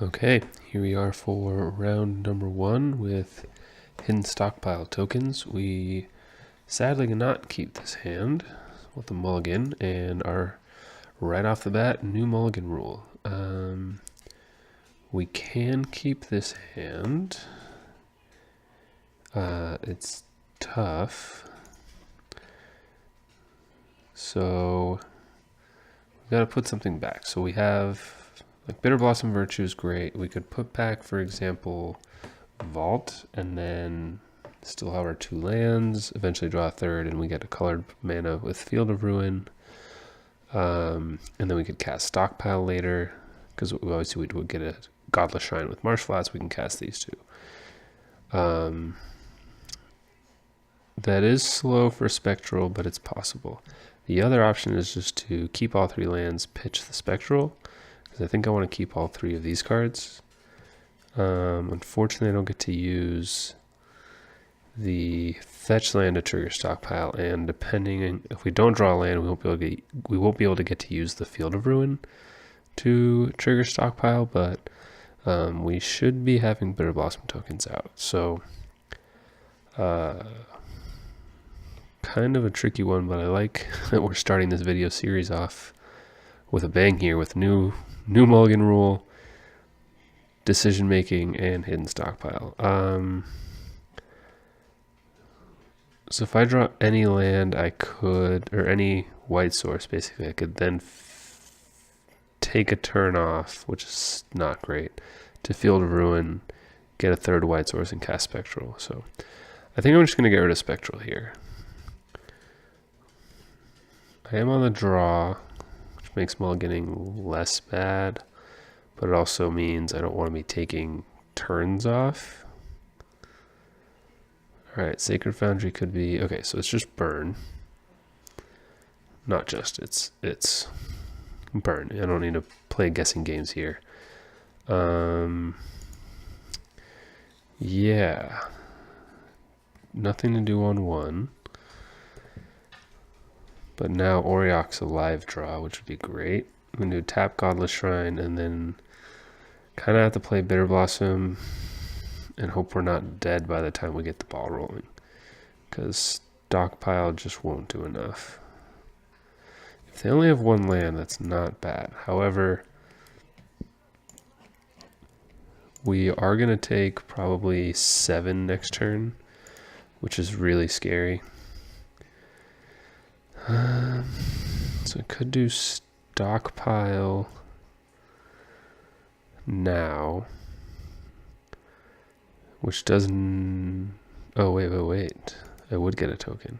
Okay, here we are for round number 1 with hidden stockpile tokens. We sadly cannot keep this hand with the mulligan and are right off the bat new mulligan rule. We can keep this hand. It's tough. So we've got to put something back. So we have like Bitter Blossom Virtue is great. We could put back, for example, Vault, and then still have our 2 lands, eventually draw a 3rd, and we get a colored mana with Field of Ruin. And then we could cast Stockpile later, because obviously we would get a Godless Shrine with Marsh Flats. We can cast these 2. That is slow for Spectral, but it's possible. The other option is just to keep all 3 lands, pitch the Spectral, because I think I want to keep all 3 of these cards. Unfortunately, I don't get to use the fetch land to trigger Stockpile, and depending if we don't draw a land, we won't be able to get to use the Field of Ruin to trigger Stockpile, but we should be having Bitter Blossom tokens out. So kind of a tricky one, but I like that we're starting this video series off with a bang here with new mulligan rule, decision making, and hidden stockpile. So if I draw any land I could, or any white source basically, I could then take a turn off, which is not great, to Field of Ruin, get a 3rd white source, and cast Spectral. So I think I'm just going to get rid of Spectral here. I am on the draw, which makes mulliganing less bad, but it also means I don't want to be taking turns off. Alright, Sacred Foundry could be... Okay, so it's just burn. Not just, it's burn. I don't need to play guessing games here. Yeah. Nothing to do on 1. But now Auriok's a live draw, which would be great. I'm going to do tap Godless Shrine and then kind of have to play Bitter Blossom and hope we're not dead by the time we get the ball rolling, because Stockpile just won't do enough. If they only have 1 land, that's not bad. However, we are going to take probably 7 next turn, which is really scary. So I could do Stockpile now, which doesn't... Oh, wait. I would get a token.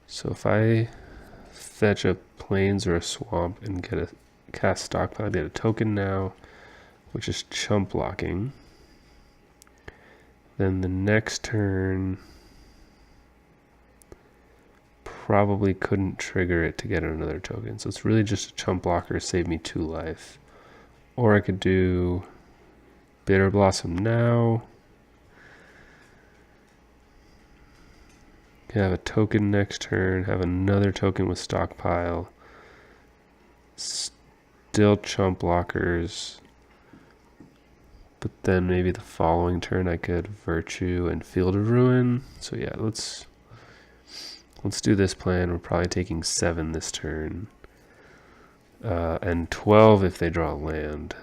So if I fetch a Plains or a Swamp and get a cast Stockpile, I get a token now, which is chump blocking. Then the next turn... probably couldn't trigger it to get another token. So it's really just a chump blocker, save me 2 life. Or I could do Bitter Blossom now. Have a token next turn, have another token with Stockpile. Still chump blockers. But then maybe the following turn I could Virtue and Field of Ruin. So yeah, let's do this plan. We're probably taking 7 this turn. And 12 if they draw a land.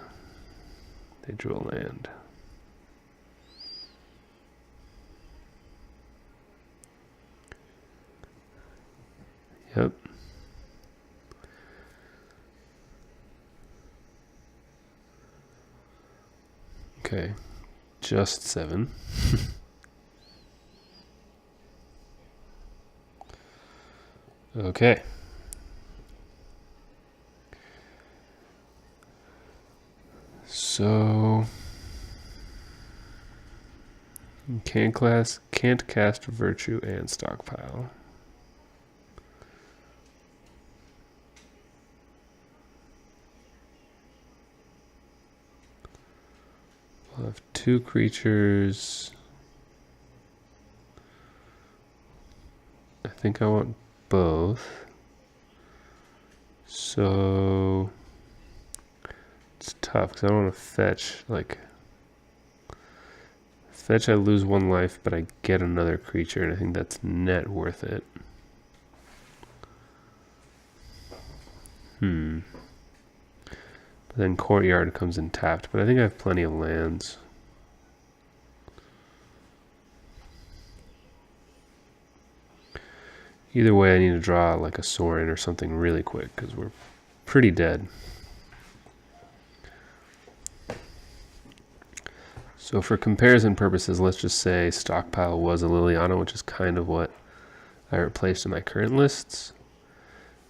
They drew a land. Yep. Okay. Just 7. Okay. So can't cast Virtue and Stockpile. We'll have 2 creatures. I think I want both. So It's tough because I don't want to fetch. Like, fetch, I lose 1 life, but I get another creature, and I think that's net worth it. But then Courtyard comes in tapped, but I think I have plenty of lands. Either way, I need to draw like a Sorin or something really quick because we're pretty dead. So for comparison purposes, let's just say Stockpile was a Liliana, which is kind of what I replaced in my current lists.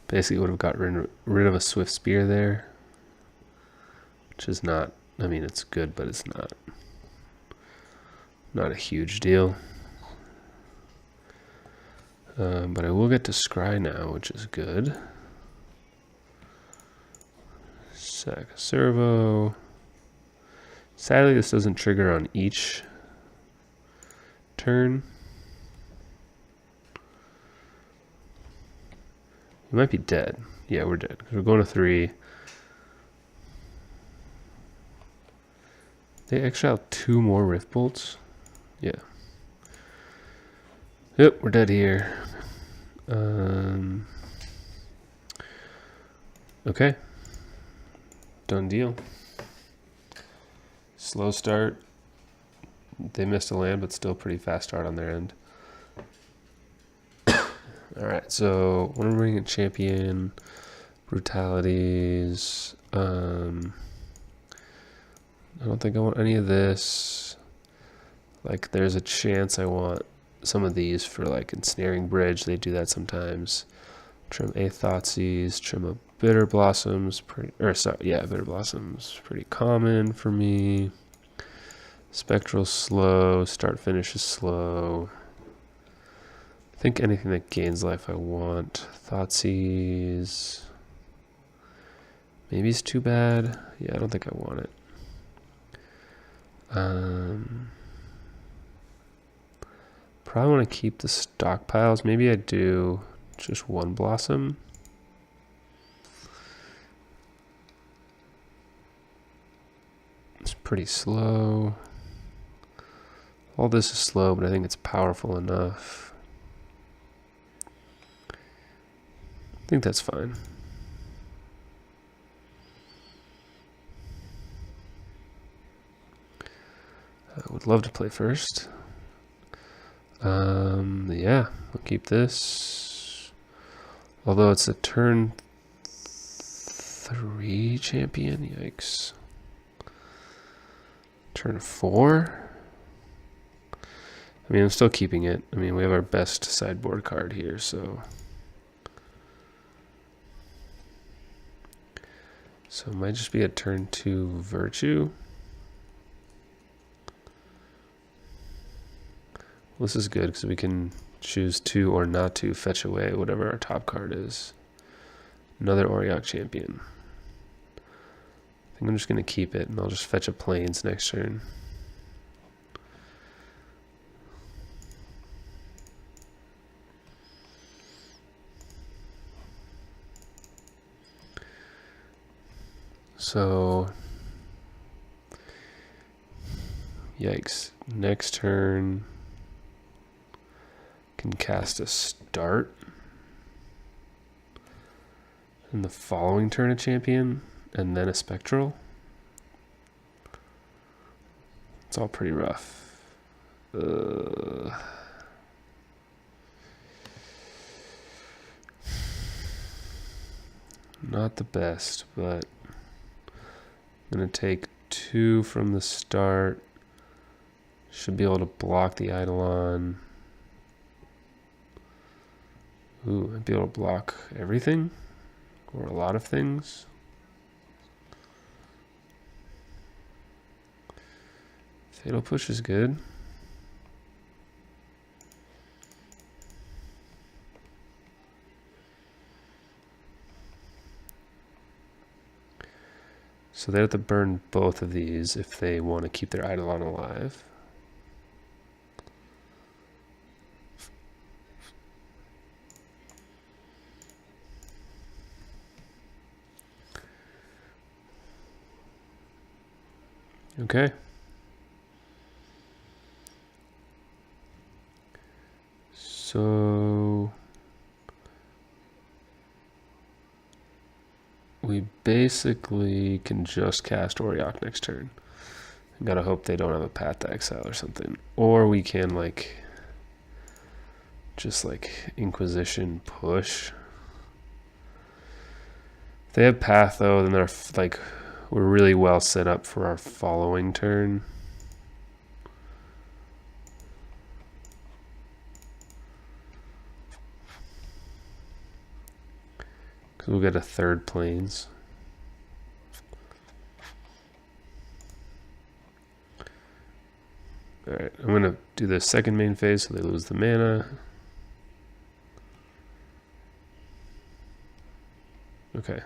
Basically would have got rid of a Swift Spear there, which is not, I mean, it's good, but it's not a huge deal. But I will get to Scry now, which is good. Sack a Servo. Sadly, this doesn't trigger on each turn. We might be dead. Yeah, we're dead. We're going to 3. They exiled 2 more Rift Bolts. Yeah. Yep, we're dead here. Okay. Done deal. Slow start. They missed a land, but still pretty fast start on their end. Alright, so when I'm bringing a champion, brutalities, I don't think I want any of this. Like, there's a chance I want some of these for like Ensnaring Bridge. They do that sometimes. Trim a Thoughtseize, trim a Bitter Blossoms, Bitter Blossoms, pretty common for me. Spectral slow, start finish is slow. I think anything that gains life I want. Thoughtseize. Maybe it's too bad. Yeah, I don't think I want it. Probably want to keep the stockpiles. Maybe I do just 1 blossom. It's pretty slow. All this is slow, but I think it's powerful enough. I think that's fine. I would love to play first. Yeah, we'll keep this. Although it's a turn 3 champion, yikes. Turn 4? I mean, I'm still keeping it. I mean, we have our best sideboard card here, so. So it might just be a turn 2 Virtue. Well, this is good because we can choose to or not to fetch away whatever our top card is. Another Auriok champion. I think I'm just going to keep it and I'll just fetch a Plains next turn. So, yikes. Next turn, can cast a start. And the following turn a champion, and then a spectral. It's all pretty rough. Not the best, but I'm going to take 2 from the start. Should be able to block the Eidolon. Ooh, I'd be able to block everything? Or a lot of things? Fatal Push is good. So they have to burn both of these if they want to keep their Eidolon alive. Okay. So we basically can just cast Oriok next turn. I gotta hope they don't have a Path to Exile or something. Or we can like just like Inquisition push. If they have Path though, then they're like we're really well set up for our following turn. Because we'll get a third Plains. Alright, I'm going to do the second main phase so they lose the mana. Okay.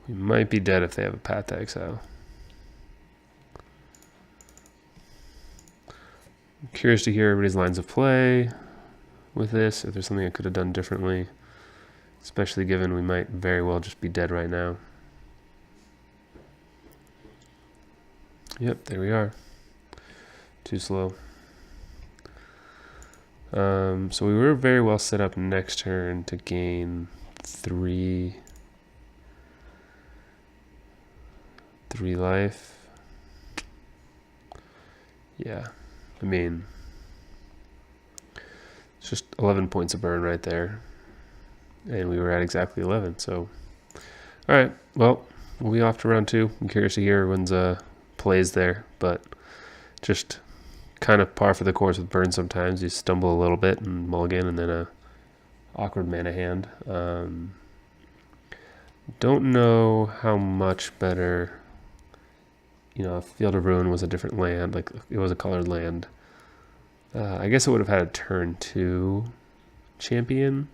We might be dead if they have a Path to Exile. I'm curious to hear everybody's lines of play with this, if there's something I could have done differently, especially given we might very well just be dead right now. Yep, there we are. Too slow. So we were very well set up next turn to gain three life. Yeah, I mean, it's just 11 points of burn right there. And we were at exactly 11, so. Alright, well, we'll be off to round 2. I'm curious to hear everyone's plays there, but just kind of par for the course with burn sometimes. You stumble a little bit and mulligan and then a awkward mana hand. Don't know how much better, you know, if Field of Ruin was a different land, like it was a colored land. I guess it would have had a turn 2 champion,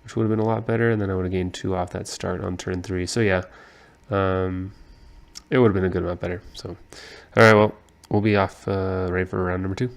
which would have been a lot better, and then I would have gained 2 off that start on turn 3. So yeah, it would have been a good amount better. So, all right, well, we'll be off ready for round number 2.